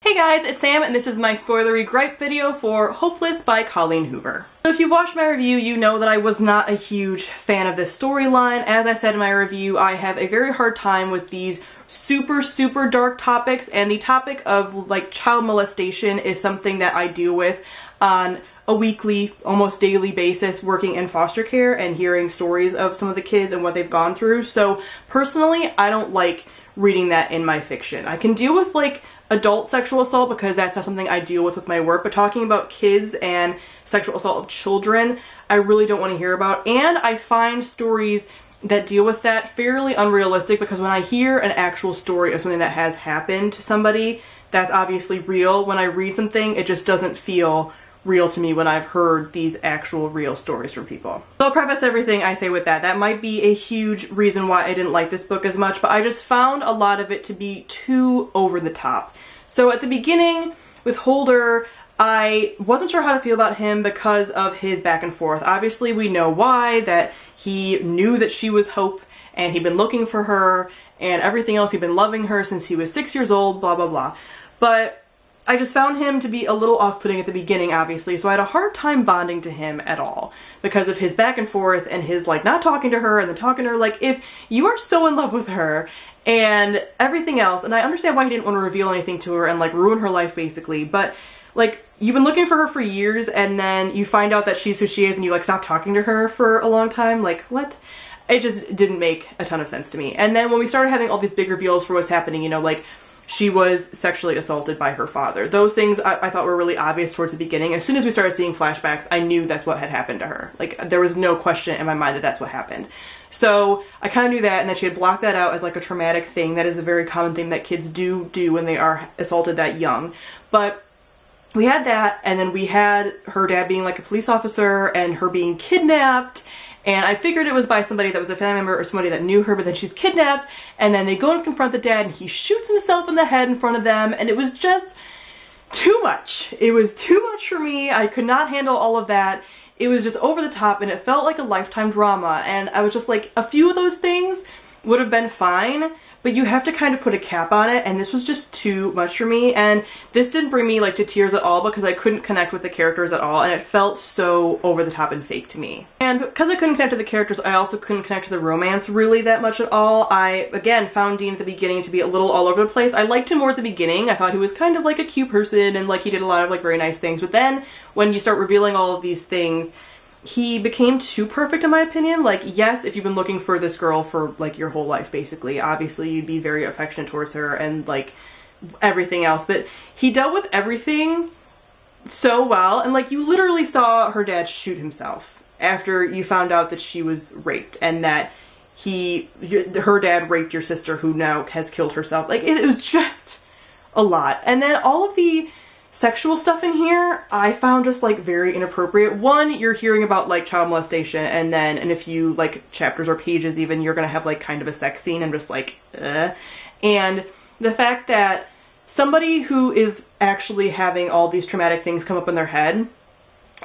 Hey guys, it's Sam and this is my spoilery gripe video for Hopeless by Colleen Hoover. So if you've watched my review, you know that I was not a huge fan of this storyline. As I said in my review, I have a very hard time with these super dark topics, and the topic of like child molestation is something that I deal with on a weekly, almost daily basis working in foster care and hearing stories of some of the kids and what they've gone through. So personally, I don't like reading that in my fiction. I can deal with like adult sexual assault because that's not something I deal with my work, but talking about kids and sexual assault of children, I really don't want to hear about. And I find stories that deal with that fairly unrealistic, because when I hear an actual story of something that has happened to somebody, that's obviously real. When I read something, it just doesn't feel real to me when I've heard these actual real stories from people. So I'll preface everything I say with that. That might be a huge reason why I didn't like this book as much, but I just found a lot of it to be too over the top. So at the beginning with Holder, I wasn't sure how to feel about him because of his back and forth. Obviously we know why, that he knew that she was Hope and he'd been looking for her and everything else. He'd been loving her since he was 6 years old, blah blah blah. But I just found him to be a little off-putting at the beginning, obviously, so I had a hard time bonding to him at all because of his back and forth and his like not talking to her and then talking to her. Like, if you are so in love with her and everything else, and I understand why he didn't want to reveal anything to her and like ruin her life basically, but like, you've been looking for her for years and then you find out that she's who she is and you like stop talking to her for a long time, like what? It just didn't make a ton of sense to me. And then when we started having all these big reveals for what's happening, you know, like she was sexually assaulted by her father. Those things I thought were really obvious towards the beginning. As soon as we started seeing flashbacks, I knew that's what had happened to her. Like, there was no question in my mind that that's what happened. So I kind of knew that, and that she had blocked that out as like a traumatic thing. That is a very common thing that kids do when they are assaulted that young. But we had that, and then we had her dad being like a police officer and her being kidnapped. And I figured it was by somebody that was a family member or somebody that knew her, but then she's kidnapped, and then they go and confront the dad, and he shoots himself in the head in front of them, and it was just too much. It was too much for me. I could not handle all of that. It was just over the top, and it felt like a Lifetime drama, and I was just like, a few of those things would have been fine, but you have to kind of put a cap on it, and this was just too much for me. And this didn't bring me like to tears at all because I couldn't connect with the characters at all, and it felt so over the top and fake to me. And because I couldn't connect to the characters, I also couldn't connect to the romance really that much at all. I, again, found Dean at the beginning to be a little all over the place. I liked him more at the beginning. I thought he was kind of like a cute person and like he did a lot of like very nice things, but then when you start revealing all of these things, he became too perfect in my opinion. Like, yes, if you've been looking for this girl for like your whole life basically, obviously you'd be very affectionate towards her and like everything else, but he dealt with everything so well. And like, you literally saw her dad shoot himself after you found out that she was raped and that her dad raped your sister who now has killed herself. Like, it was just a lot. And then all of the sexual stuff in here I found just like very inappropriate. One, you're hearing about like child molestation, and then in a few like chapters or pages even, you're gonna have like kind of a sex scene. I'm just like, And the fact that somebody who is actually having all these traumatic things come up in their head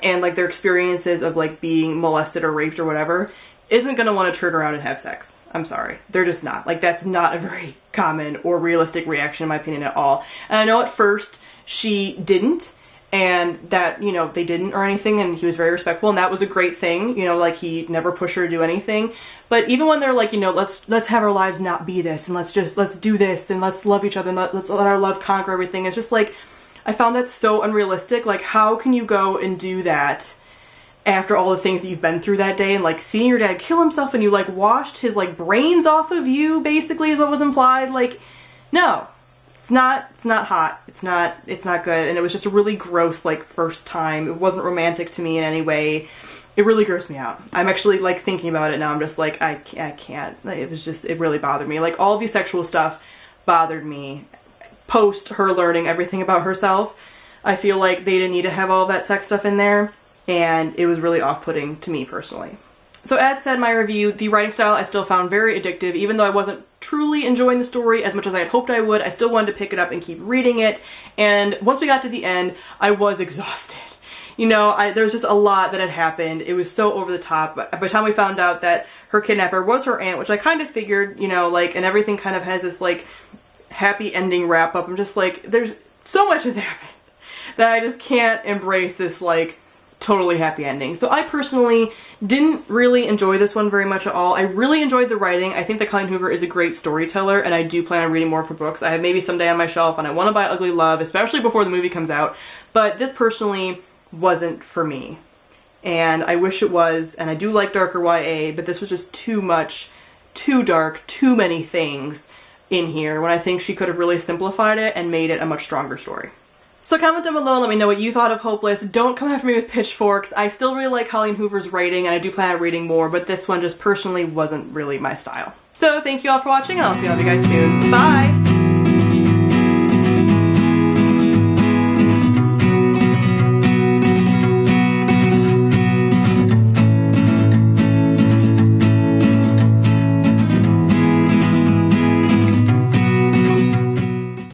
and like their experiences of like being molested or raped or whatever isn't gonna want to turn around and have sex. I'm sorry. They're just not. Like, that's not a very common or realistic reaction in my opinion at all. And I know at first she didn't, and that, you know, they didn't or anything, and he was very respectful, and that was a great thing, you know, like he never pushed her to do anything. But even when they're like, you know, let's have our lives not be this, and let's do this, and let's love each other, and let's let our love conquer everything, it's just like, I found that so unrealistic. Like, how can you go and do that after all the things that you've been through that day, and like seeing your dad kill himself and you like washed his like brains off of you basically is what was implied. Like, no. It's not hot. It's not good. And it was just a really gross, like, first time. It wasn't romantic to me in any way. It really grossed me out. I'm actually, like, thinking about it now. I'm just like, I can't. Like, it really bothered me. Like, all of the sexual stuff bothered me. Post her learning everything about herself, I feel like they didn't need to have all that sex stuff in there. And it was really off-putting to me personally. So as said in my review, the writing style I still found very addictive. Even though I wasn't truly enjoying the story as much as I had hoped I would, I still wanted to pick it up and keep reading it. And once we got to the end, I was exhausted. You know, there was just a lot that had happened. It was so over the top. By the time we found out that her kidnapper was her aunt, which I kind of figured, you know, like, and everything kind of has this like happy ending wrap up. I'm just like, so much has happened that I just can't embrace this like totally happy ending. So I personally didn't really enjoy this one very much at all. I really enjoyed the writing. I think that Colleen Hoover is a great storyteller, and I do plan on reading more of her books. I have maybe someday on my shelf, and I want to buy Ugly Love, especially before the movie comes out, but this personally wasn't for me. And I wish it was, and I do like darker YA, but this was just too much, too dark, too many things in here, when I think she could have really simplified it and made it a much stronger story. So comment down below and let me know what you thought of Hopeless. Don't come after me with pitchforks. I still really like Colleen Hoover's writing, and I do plan on reading more, but this one just personally wasn't really my style. So thank you all for watching, and I'll see all of you guys soon. Bye!